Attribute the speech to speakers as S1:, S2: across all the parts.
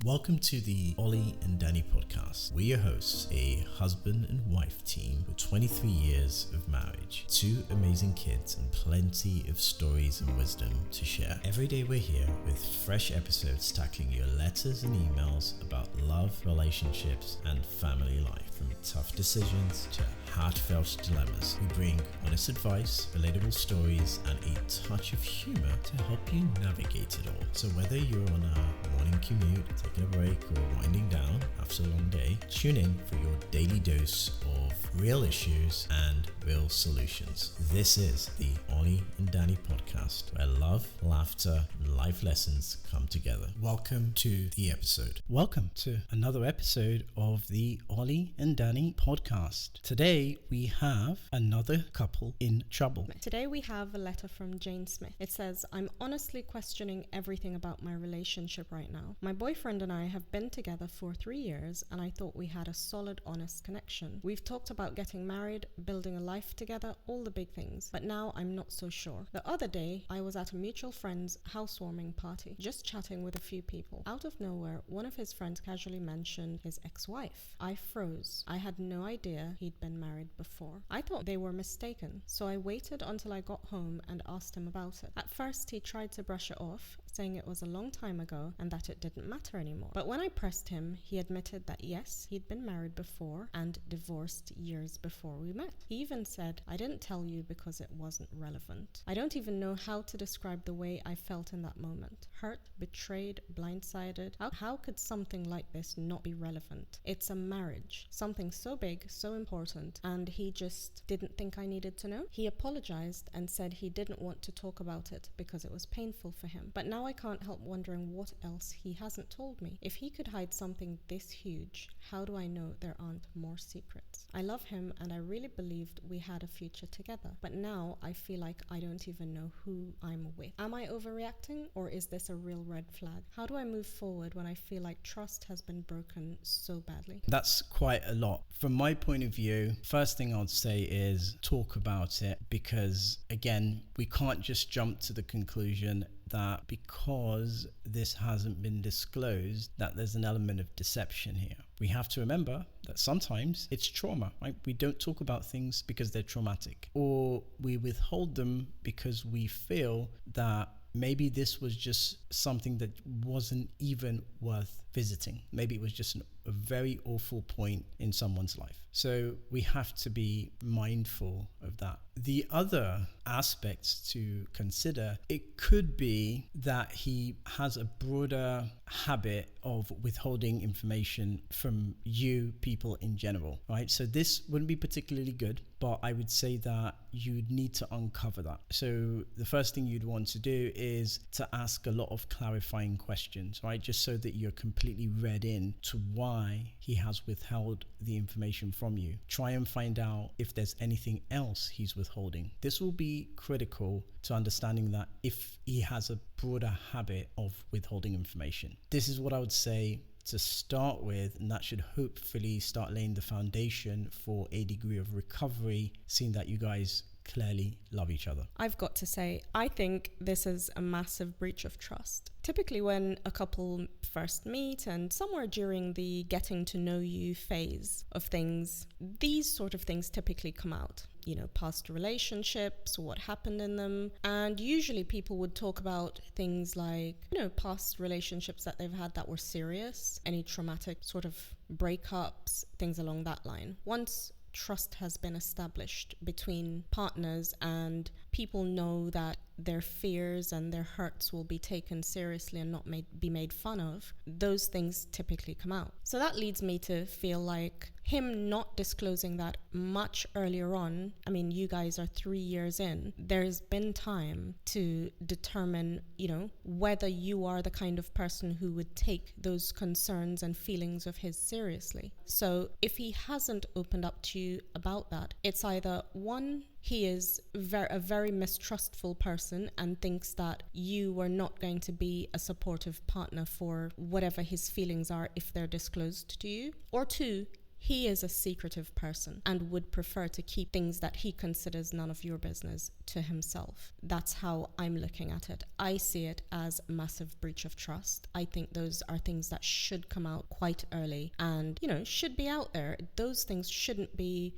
S1: Welcome to the Oli and Danny Podcast. We're your hosts, a husband and wife team with 23 years of marriage, 2 amazing kids, and plenty of stories and wisdom to share. Every day we're here with fresh episodes tackling your letters and emails about love, relationships, and family life. From tough decisions to heartfelt dilemmas, we bring honest advice, relatable stories, and a touch of humor to help you navigate it all. So whether you're on a morning commute, taking a break, or winding down after a long day, tune in for your daily dose of real issues and real solutions. This is the Oli and Danny Podcast, where love, laughter, and life lessons come together. Welcome to the episode.
S2: Welcome to another episode of the Oli and Danny Podcast. Today we have another couple in trouble.
S3: Today we have a letter from Jane Smith. It says, I'm honestly questioning everything about my relationship right now. My boyfriend and I have been together for 3 years and I thought we had a solid, honest connection. We've talked about getting married, building a life together, all the big things, but now I'm not so sure. The other day, I was at a mutual friend's housewarming party, just chatting with a few people. Out of nowhere, one of his friends casually mentioned his ex-wife. I froze. I had no idea he'd been married before. I thought they were mistaken, so I waited until I got home and asked him about it. At first, he tried to brush it off, saying it was a long time ago and that it didn't matter anymore. But when I pressed him, he admitted that yes, he'd been married before and divorced years before we met. He even said, I didn't tell you because it wasn't relevant. I don't even know how to describe the way I felt in that moment. Hurt, betrayed, blindsided. How could something like this not be relevant? It's a marriage, something so big, so important, and he just didn't think I needed to know. He apologized and said he didn't want to talk about it because it was painful for him. But now I can't help wondering what else he hasn't told me. If he could hide something this huge, how do I know there aren't more secrets? I love him and I really believed we had a future together. But now I feel like I don't even know who I'm with. Am I overreacting or is this a real red flag? How do I move forward when I feel like trust has been broken so badly?
S2: That's quite a lot. From my point of view, first thing I'd say is talk about it, because again, we can't just jump to the conclusion that because this hasn't been disclosed, that there's an element of deception here. We have to remember that sometimes it's trauma, right? We don't talk about things because they're traumatic, or we withhold them because we feel that maybe this was just something that wasn't even worth visiting. Maybe it was just a very awful point in someone's life. So we have to be mindful of that. The other aspects to consider, it could be that he has a broader habit of withholding information from you people in general, right? So this wouldn't be particularly good, but I would say that you'd need to uncover that. So the first thing you'd want to do is to ask a lot of clarifying questions, right? Just so that you're completely read in to why he has withheld the information from you. Try and find out if there's anything else he's withholding. This will be critical to understanding that if he has a broader habit of withholding information. This is what I would say to start with, and that should hopefully start laying the foundation for a degree of recovery, seeing that you guys clearly love each other.
S3: I've got to say, I think this is a massive breach of trust. Typically when a couple first meet and somewhere during the getting to know you phase of things, these sort of things typically come out. You know, past relationships, what happened in them. And usually people would talk about things like, you know, past relationships that they've had that were serious, any traumatic sort of breakups, things along that line. Once trust has been established between partners and people know that their fears and their hurts will be taken seriously and not be made fun of, those things typically come out. So that leads me to feel like him not disclosing that much earlier on, I mean, you guys are 3 years in, there's been time to determine, you know, whether you are the kind of person who would take those concerns and feelings of his seriously. So if he hasn't opened up to you about that, it's either one, he is a very mistrustful person and thinks that you were not going to be a supportive partner for whatever his feelings are if they're disclosed to you. Or two, he is a secretive person and would prefer to keep things that he considers none of your business to himself. That's how I'm looking at it. I see it as a massive breach of trust. I think those are things that should come out quite early and, should be out there. Those things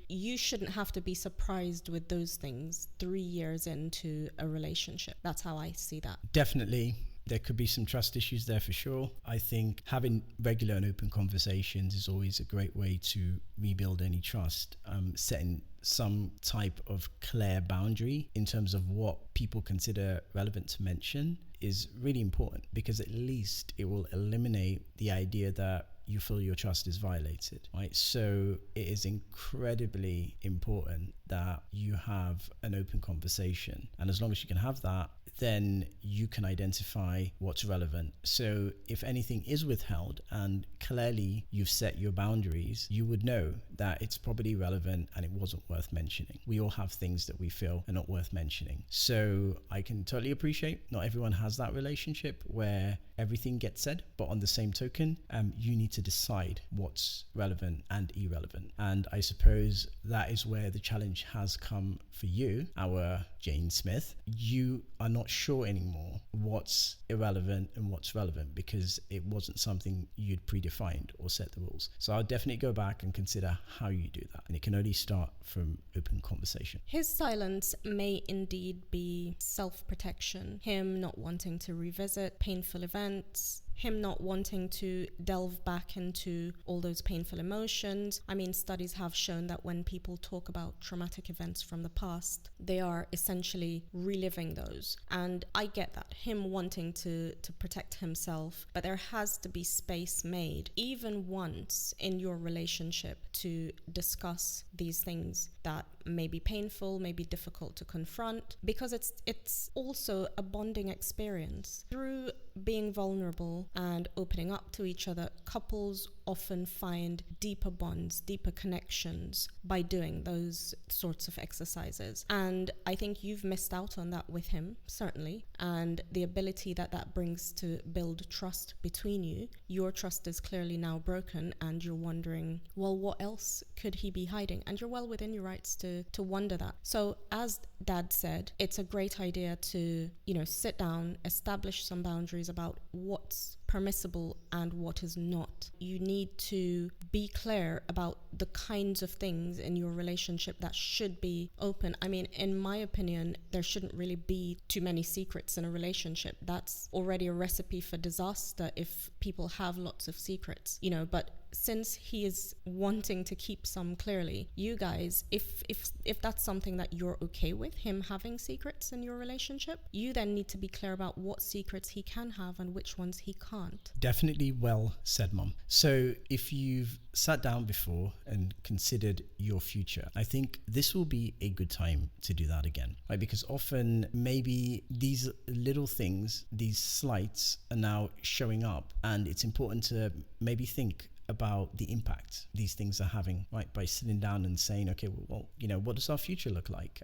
S3: you shouldn't have to be surprised with those things 3 years into a relationship. That's how I see that.
S2: Definitely. There could be some trust issues there for sure. I think having regular and open conversations is always a great way to rebuild any trust. Setting some type of clear boundary in terms of what people consider relevant to mention is really important, because at least it will eliminate the idea that you feel your trust is violated, right? So it is incredibly important that you have an open conversation. And as long as you can have that, then you can identify what's relevant. So if anything is withheld and clearly you've set your boundaries, you would know that it's probably relevant and it wasn't worth mentioning. We all have things that we feel are not worth mentioning. So I can totally appreciate not everyone has that relationship where everything gets said, but on the same token, you need to decide what's relevant and irrelevant. And I suppose that is where the challenge has come for you, our Jane Smith. You are not sure anymore what's irrelevant and what's relevant, because it wasn't something you'd predefined or set the rules. So I'll definitely go back and consider how you do that. And it can only start from open conversation.
S3: His silence may indeed be self-protection, him not wanting to revisit painful events, him not wanting to delve back into all those painful emotions. I mean, studies have shown that when people talk about traumatic events from the past, they are essentially reliving those. And I get that, him wanting to protect himself, but there has to be space made, even once in your relationship, to discuss these things that may be painful, may be difficult to confront, because it's also a bonding experience. Through being vulnerable and opening up to each other, couples often find deeper bonds, deeper connections by doing those sorts of exercises. And I think you've missed out on that with him, certainly. And the ability that brings to build trust between you. Your trust is clearly now broken and you're wondering, well, what else could he be hiding? And you're well within your rights to wonder that. So as Dad said, it's a great idea to, sit down, establish some boundaries about what's permissible and what is not. You need to be clear about the kinds of things in your relationship that should be open. I mean, in my opinion, there shouldn't really be too many secrets in a relationship. That's already a recipe for disaster if people have lots of secrets, but since he is wanting to keep some clearly, you guys, if that's something that you're okay with, him having secrets in your relationship, you then need to be clear about what secrets he can have and which ones he can't.
S2: Definitely well said, Mom. So if you've sat down before and considered your future, I think this will be a good time to do that again, right? Because often maybe these little things, these slights are now showing up, and it's important to maybe think about the impact these things are having, right? By sitting down and saying, okay, well, what does our future look like?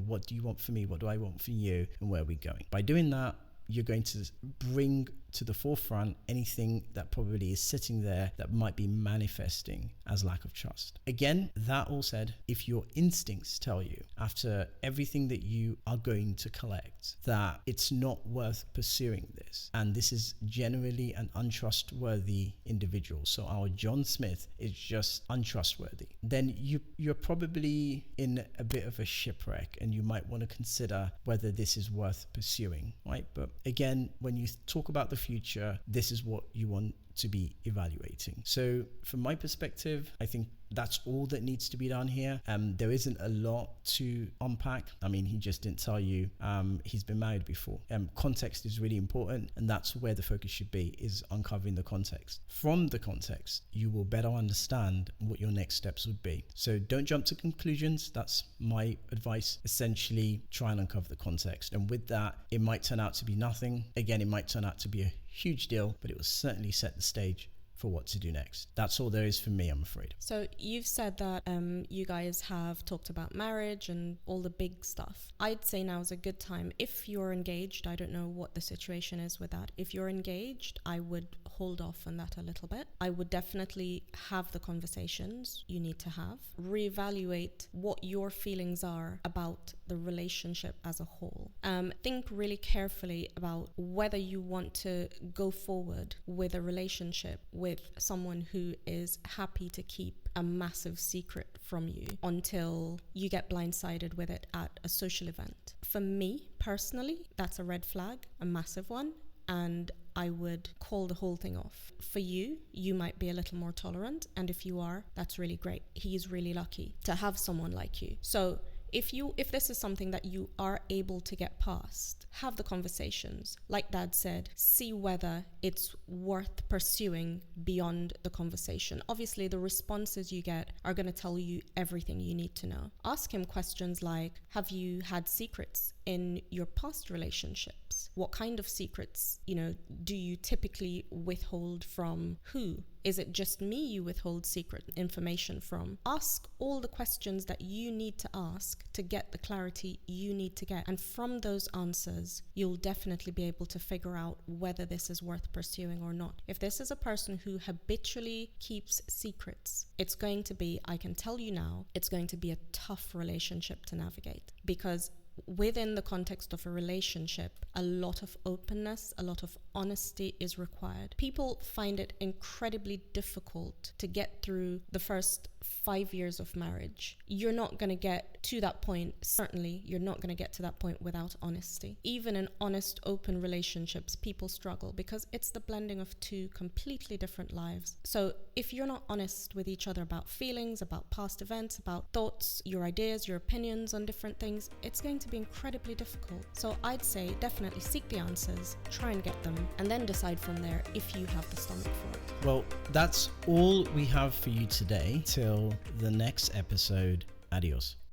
S2: What do you want for me? What do I want for you? And where are we going? By doing that, you're going to bring to the forefront anything that probably is sitting there that might be manifesting as lack of trust. Again, that all said, if your instincts tell you after everything that you are going to collect that it's not worth pursuing this, and this is generally an untrustworthy individual, so our John Smith is just untrustworthy, then you're probably in a bit of a shipwreck and you might want to consider whether this is worth pursuing, right? But again, when you talk about the future, this is what you want to be evaluating. So from my perspective, I think that's all that needs to be done here. There isn't a lot to unpack. I mean, he just didn't tell you he's been married before. Context is really important, and that's where the focus should be, is uncovering the context. From the context, you will better understand what your next steps would be. So don't jump to conclusions. That's my advice. Essentially, try and uncover the context. And with that, it might turn out to be nothing. Again, it might turn out to be a huge deal, but it will certainly set the stage for what to do next. That's all there is for me, I'm afraid.
S3: So you've said that you guys have talked about marriage and all the big stuff. I'd say now is a good time. If you're engaged, I don't know what the situation is with that. If you're engaged, I would hold off on that a little bit. I would definitely have the conversations you need to have. Reevaluate what your feelings are about the relationship as a whole. Think really carefully about whether you want to go forward with a relationship with someone who is happy to keep a massive secret from you until you get blindsided with it at a social event. For me personally, that's a red flag, a massive one, and I would call the whole thing off. For you, you might be a little more tolerant, and if you are, that's really great. He's really lucky to have someone like you. So if this is something that you are able to get past, have the conversations. Like Dad said, see whether it's worth pursuing beyond the conversation. Obviously, the responses you get are going to tell you everything you need to know. Ask him questions like, have you had secrets in your past relationships? What kind of secrets, do you typically withhold from who? Is it just me you withhold secret information from? Ask all the questions that you need to ask to get the clarity you need to get. And from those answers, you'll definitely be able to figure out whether this is worth pursuing or not. If this is a person who habitually keeps secrets, it's going to be, I can tell you now, it's going to be a tough relationship to navigate, because within the context of a relationship, a lot of openness, a lot of honesty is required. People find it incredibly difficult to get through the first 5 years of marriage. You're not going to get to that point. Certainly, you're not going to get to that point without honesty. Even in honest, open relationships, people struggle because it's the blending of two completely different lives. So if you're not honest with each other about feelings, about past events, about thoughts, your ideas, your opinions on different things, it's going to be incredibly difficult. So I'd say definitely seek the answers, try and get them, and then decide from there if you have the stomach for it.
S2: Well, that's all we have for you today. Till the next episode, adios.